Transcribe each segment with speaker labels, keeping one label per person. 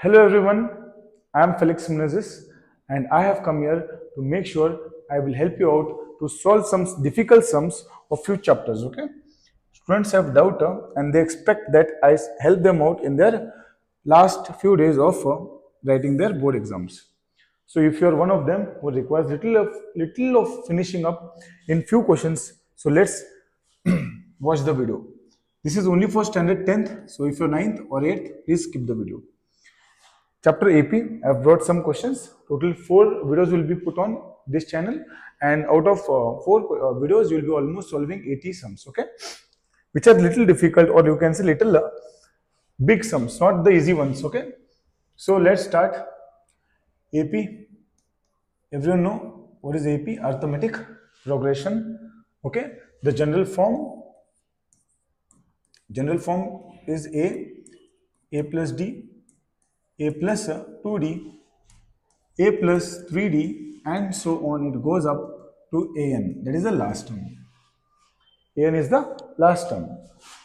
Speaker 1: Hello everyone, I am Felix Menezes and I have come here to make sure I will help you out to solve some difficult sums of few chapters, okay? Students have doubt and they expect that I help them out in their last few days of writing their board exams. So if you are one of them who requires little of finishing up in few questions, so let's watch the video. This is only for standard 10th, so if you're 9th or 8th, please skip the video. Chapter AP, I've brought some questions. Total 4 videos will be put on this channel, and out of 4 videos, you will be almost solving 80 sums, okay? Which are little difficult, or you can say little big sums, not the easy ones, okay? So let's start. AP, everyone know what is AP? Arithmetic progression, okay? The general form is A plus D, A plus 2D, A plus 3D, and so on. It goes up to AN. That is the last term. AN is the last term.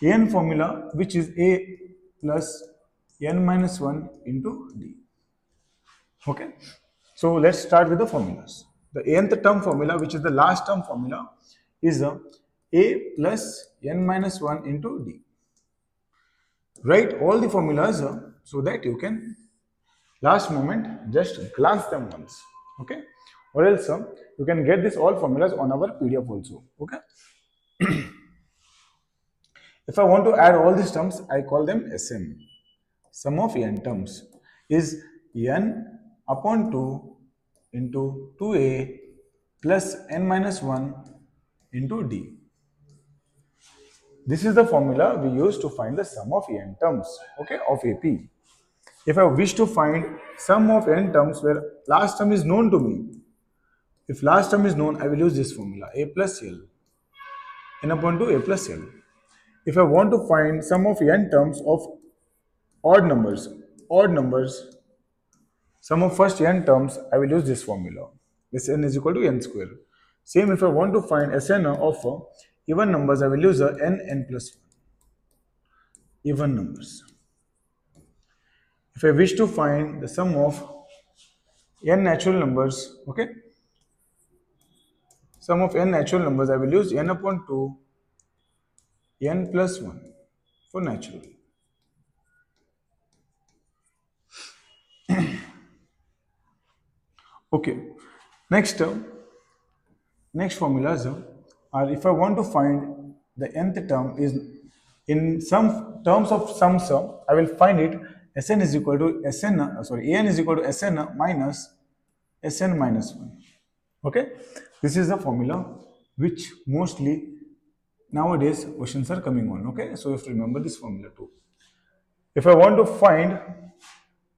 Speaker 1: AN formula, which is A plus N minus 1 into D. Okay. So let's start with the formulas. The nth term formula, which is the last term formula, is A plus N minus 1 into D. Write all the formulas so that you can last moment just glance them once, okay, or else you can get this all formulas on our PDF also, okay. If I want to add all these terms, I call them SM, sum of n terms is n upon 2 into 2a plus n minus 1 into d. This is the formula we use to find the sum of n terms, okay, of AP. If I wish to find sum of n terms where last term is known to me, if last term is known, I will use this formula, a plus L, n upon 2 a plus L. If I want to find sum of n terms of odd numbers, sum of first n terms, I will use this formula. Sn is equal to n square. Same if I want to find Sn of even numbers, I will use n plus 1. Even numbers. If I wish to find the sum of n natural numbers, okay, sum of n natural numbers, I will use n upon 2 n plus 1 for natural. Okay, next formulas are, if I want to find the nth term is in some terms of some sum, I will find it Sn is equal to Sn, An is equal to Sn minus Sn minus 1. Okay, this is the formula which mostly nowadays questions are coming on. Okay, so you have to remember this formula too. If I want to find,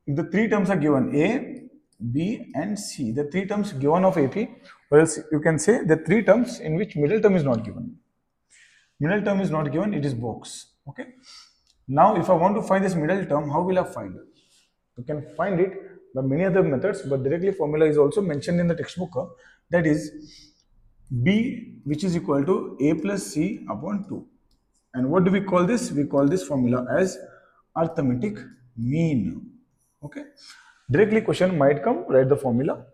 Speaker 1: if the 3 terms are given A, B and C, the 3 terms given of AP, or else you can say the 3 terms in which middle term is not given. Middle term is not given, it is box. Okay. Now, if I want to find this middle term, how will I find it? You can find it by many other methods, but directly formula is also mentioned in the textbook. That is B, which is equal to A plus C upon 2. And what do we call this? We call this formula as arithmetic mean. Okay. Directly question might come, write the formula.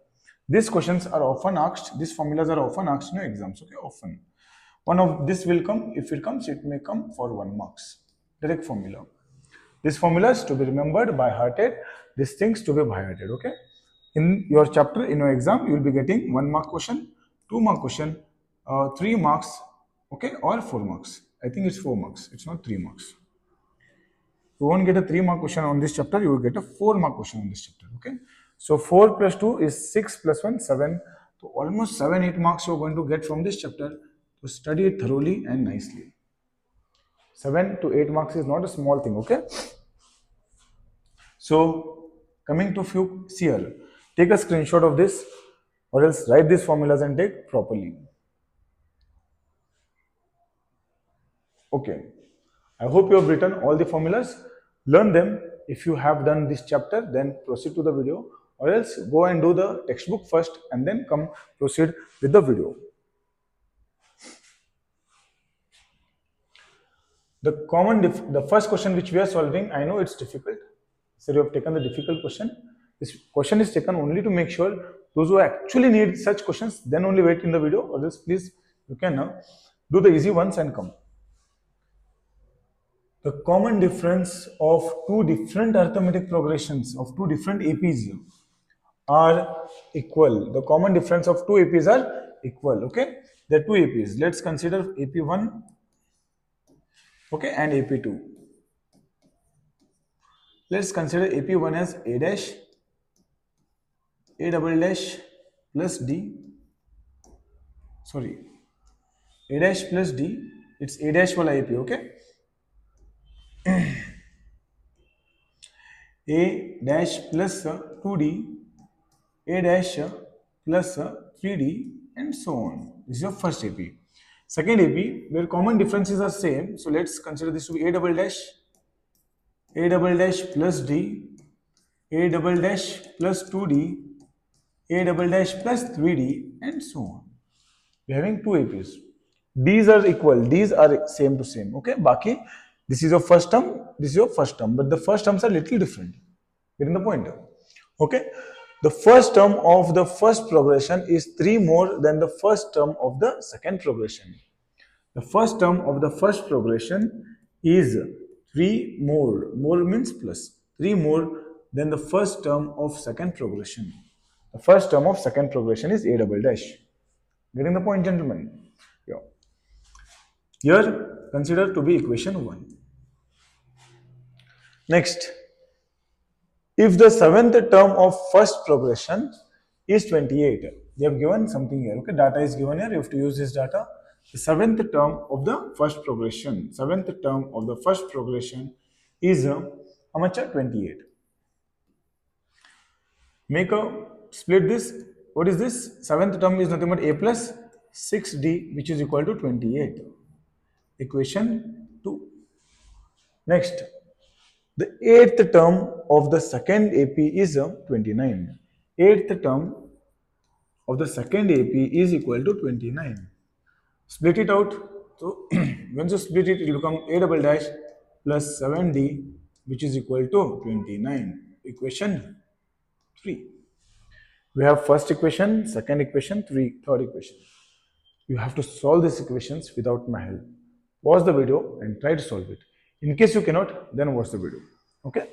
Speaker 1: These questions are often asked, these formulas are often asked in your exams, okay, often. One of this will come, if it comes, it may come for 1 marks. Direct formula. These formulas to be remembered by hearted, these things to be by hearted, okay. In your chapter, in your exam, you will be getting 1 mark question, 2 mark question, 3 marks, okay, or 4 marks. I think it's 4 marks, it's not 3 marks. You won't get a 3 mark question on this chapter, you will get a 4 mark question on this chapter, okay. So 4 plus 2 is 6 plus 1, 7. So almost 7, 8 marks you are going to get from this chapter. So study it thoroughly and nicely. 7 to 8 marks is not a small thing, okay. So coming to few here, take a screenshot of this or else write these formulas and take properly. Okay, I hope you have written all the formulas. Learn them. If you have done this chapter, then proceed to the video, or else go and do the textbook first and then come proceed with the video. The first question which we are solving, I know it's difficult. So you have taken the difficult question. This question is taken only to make sure those who actually need such questions, then only wait in the video, or else please you can do the easy ones and come. The common difference of two different arithmetic progressions of two different APs are equal. The common difference of two APs are equal. Okay, there are two APs. Let's consider AP1, okay, and AP2. Let's consider AP1 as A dash, A double dash plus D. Sorry, A dash plus D. It's A dash wala AP. Okay, A dash plus 2D, A dash plus 3D, and so on. This is your first AP. Second AP, where common differences are same. So let's consider this to be A double dash plus D, A double dash plus 2D, A double dash plus 3D, and so on. We are having two APs. These are equal. These are same to same. Okay. Baki, this is your first term. This is your first term. But the first terms are little different. Getting the point? Okay. The first term of the first progression is 3 more than the first term of the second progression. The first term of the first progression is 3 more. More means plus. 3 more than the first term of second progression. The first term of second progression is A double dash. Getting the point, gentlemen? Yeah. Here, consider to be equation 1. Next, if the seventh term of first progression is 28, they have given something here. Okay, data is given here. You have to use this data. The seventh term of the first progression. Seventh term of the first progression is how much? 28. Make a split this. What is this? Seventh term is nothing but A plus 6D, which is equal to 28. Equation 2. Next, the eighth term of the second AP is 29. Eighth term of the second AP is equal to 29. Split it out. So, once you split it, it will become A double dash plus 7D, which is equal to 29. Equation 3. We have first equation, second equation, third equation. You have to solve these equations without my help. Pause the video and try to solve it. In case you cannot, then watch the video. Okay.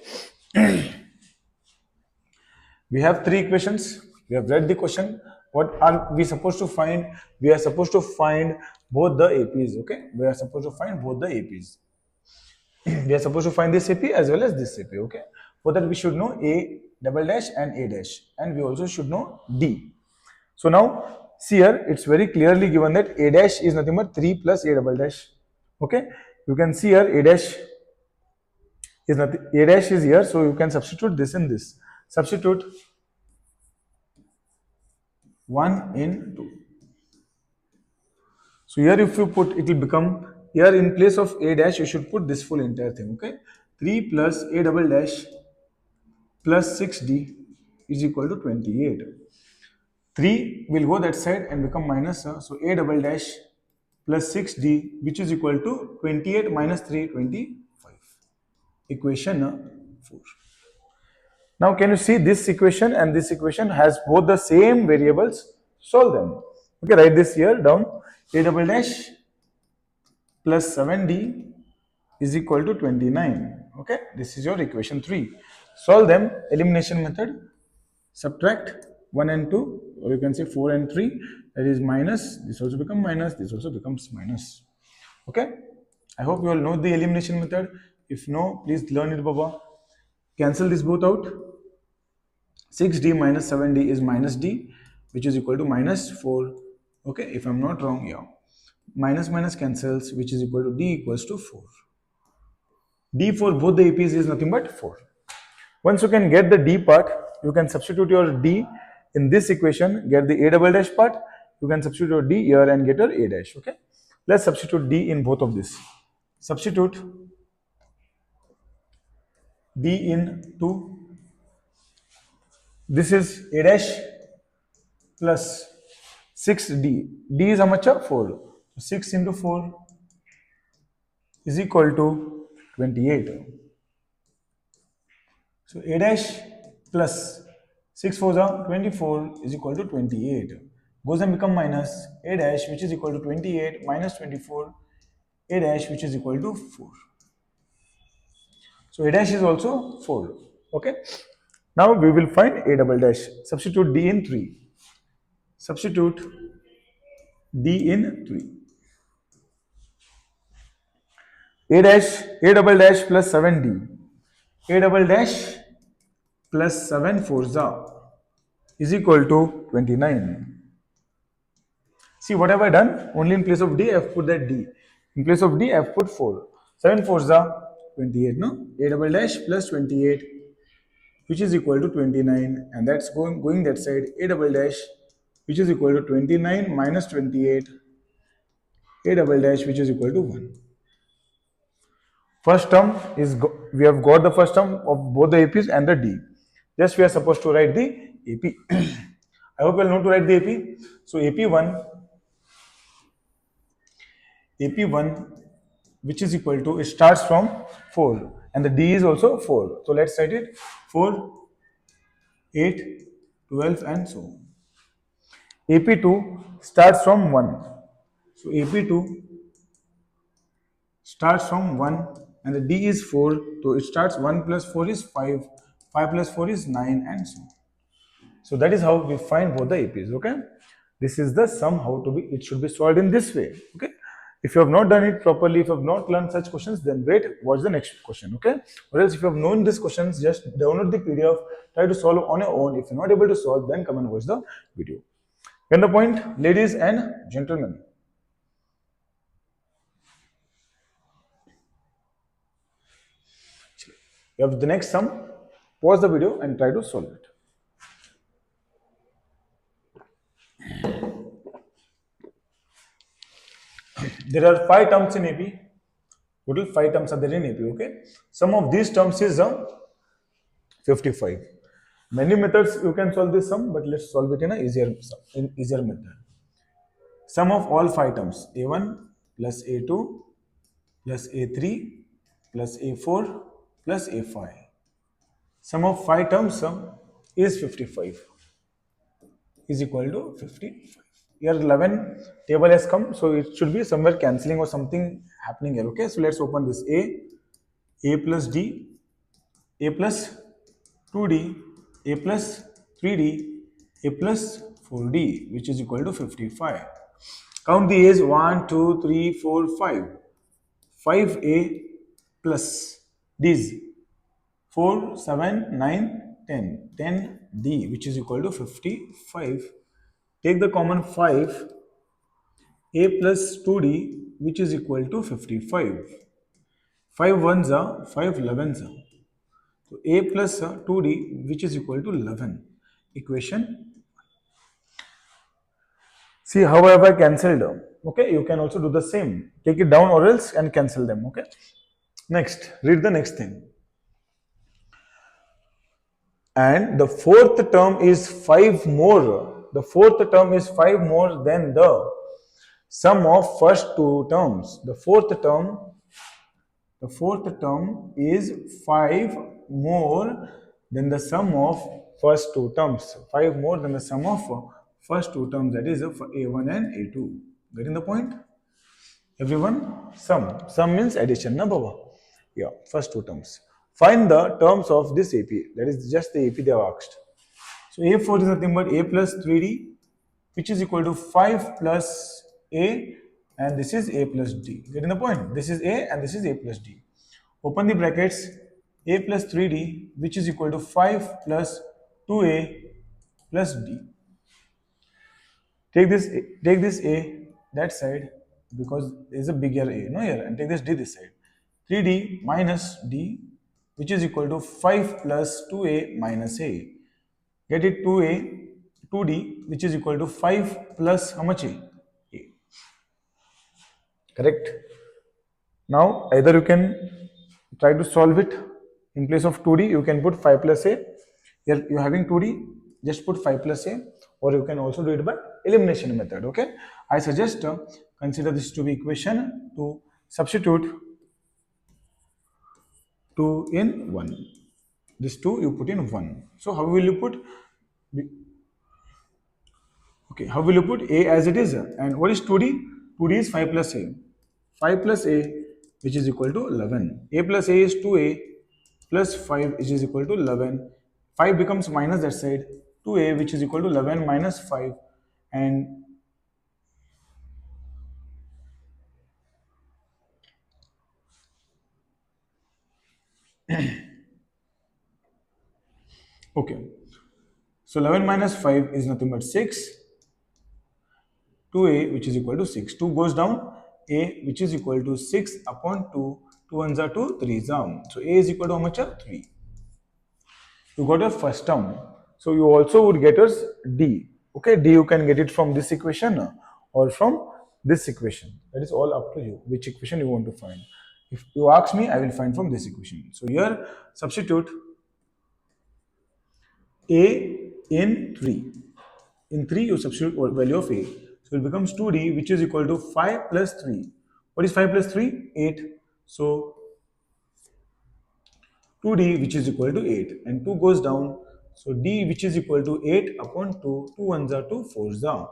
Speaker 1: We have three equations. We have read the question. What are we supposed to find? We are supposed to find both the APs. Okay. We are supposed to find both the APs. We are supposed to find this AP as well as this AP. Okay. For that we should know A double dash and A dash, and we also should know D. So now see here, it's very clearly given that A dash is nothing but 3 plus A double dash. Okay. You can see here A dash is nothing. A dash is here, so you can substitute this in this. Substitute 1 in 2. So here if you put, it will become, here in place of A dash, you should put this full entire thing, okay? 3 plus A double dash plus 6D is equal to 28. 3 will go that side and become minus, so A double dash plus 6D, which is equal to 28 minus 3, 25. Equation 4. Now can you see this equation and this equation has both the same variables? Solve them. Okay, write this here down. A double dash plus 7D is equal to 29. Okay, this is your equation 3. Solve them. Elimination method. Subtract 1 and 2, or you can say 4 and 3. That is minus. This also becomes minus. This also becomes minus. Okay. I hope you all know the elimination method. If no, please learn it, Baba. Cancel this both out. 6D minus 7D is minus D, which is equal to minus 4. Okay, if I'm not wrong, yeah. Minus minus cancels, which is equal to D equals to 4. D for both the APs is nothing but 4. Once you can get the D part, you can substitute your D in this equation, get the A double dash part. You can substitute your D here and get your A dash. Okay, let's substitute D in both of this. Substitute D in 2. This is A dash plus 6D. D is how much? 4. 6 into 4 is equal to 28. So a dash plus 6 4s are 24 is equal to 28. Goes and become minus a dash which is equal to 28 minus 24 a dash which is equal to 4. So a dash is also 4. Okay. Now we will find a double dash. Substitute d in 3. Substitute d in 3. A dash, a double dash plus 7d. A double dash plus 7 4za is equal to 29. See what have I done? Only in place of d I have put that d. In place of d I have put 4. 7 4za 28. No? A double dash plus 28 which is equal to 29, and that's going that side. A double dash which is equal to 29 minus 28 a double dash which is equal to 1. First term is, we have got the first term of both the APs and the D. Just we are supposed to write the AP. I hope you will know to write the AP. So AP1 which is equal to, it starts from 4 and the D is also 4. So let's write it 4, 8, 12 and so on. AP2 starts from 1. So AP2 starts from 1 and the D is 4. So it starts 1 plus 4 is 5. 5 plus 4 is 9 and so on. So that is how we find both the APs. Okay. This is the sum how to be, it should be solved in this way. Okay. If you have not done it properly, if you have not learned such questions, then wait, watch the next question. Okay. Or else if you have known these questions, just download the PDF, try to solve on your own. If you're not able to solve, then come and watch the video. Get the point, ladies and gentlemen? You have the next sum, pause the video and try to solve it. There are 5 terms in AP. Total 5 terms are there in AP. Okay. Some of these terms is 55. Many methods you can solve this sum, but let's solve it in a easier method. Sum of all 5 terms: A1 plus A2 plus A3 plus A4 plus A5. Sum of 5 terms is 55. Is equal to 55. Here 11 table has come, so it should be somewhere cancelling or something happening here. Okay, so let's open this. A plus D, A plus 2D, A plus 3D, A plus 4D, which is equal to 55. Count the A's: 1, 2, 3, 4, 5. 5A plus D's: 4, 7, 9, 10. 10D, which is equal to 55. Take the common 5. A plus 2D, which is equal to 55. 5 ones are 5 11s are. So A plus 2D, which is equal to 11. Equation. See how have I cancelled them. Okay, you can also do the same. Take it down or else and cancel them. Okay. Next, read the next thing. And the fourth term is 5 more. The fourth term is 5 more than the sum of first 2 terms. The fourth term is 5 more than the sum of first 2 terms. 5 more than the sum of first 2 terms, that is A1 and A2. Getting the point? Everyone? Sum means addition, na baba? Yeah, first 2 terms. Find the terms of this AP. That is just the AP they have asked. So A4 is nothing but A plus 3D, which is equal to 5 plus A, and this is A plus D. Getting the point? This is A and this is A plus D. Open the brackets. A plus 3D, which is equal to 5 plus 2A plus D. Take this A that side, because there is a bigger A, no, here, and take this D this side. 3D minus D, which is equal to 5 plus 2A minus A. Get it 2A, 2D, which is equal to 5 plus how much A? A. Correct? Now, either you can try to solve it. In place of 2D, you can put 5 plus A. Here you are having 2D, just put 5 plus A, or you can also do it by elimination method. Okay, I suggest consider this to be equation to substitute 2 in 1. This 2 you put in 1. So how will you put, okay, how will you put a as it is? And what is 2d? 2d is 5 plus a. 5 plus a, which is equal to 11. A plus a is 2a plus 5, which is equal to 11. 5 becomes minus that side. 2a, which is equal to 11 minus 5. And okay, so 11 minus 5 is nothing but 6. 2a, which is equal to 6. 2 goes down. A, which is equal to 6 upon 2. 2 ones are 2, 3 is down. So a is equal to how much? 3. You got your first term. So you also would get us d. Okay, d you can get it from this equation or from this equation. That is all up to you, which equation you want to find. If you ask me, I will find from this equation. So here, substitute a in 3. In 3, you substitute value of a. So it becomes 2d, which is equal to 5 plus 3. What is 5 plus 3? 8. So 2d, which is equal to 8. And 2 goes down. So d, which is equal to 8 upon 2. 2 ones are 2, 4 is down.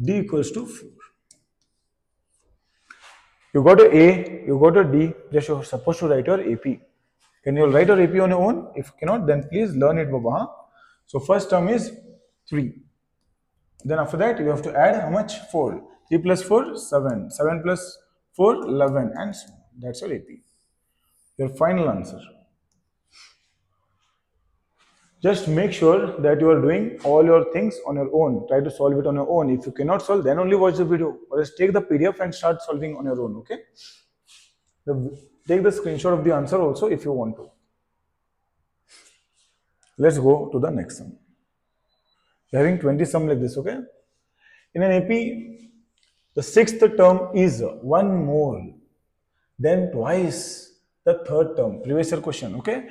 Speaker 1: D equals to 4. You got a A, you got a D, just you're supposed to write your AP. Can you write your AP on your own? If you cannot, then please learn it, Baba. Huh? So first term is 3. Then after that, you have to add how much? 4. 3 plus 4, 7. 7 plus 4, 11. And so on. That's your AP. Your final answer. Just make sure that you are doing all your things on your own. Try to solve it on your own. If you cannot solve, then only watch the video. Or just take the PDF and start solving on your own, okay? Take the screenshot of the answer also if you want to. Let's go to the next sum. We're having 20 sum like this, okay? In an AP, the sixth term is 1 more, then twice the third term. Previous year question, okay?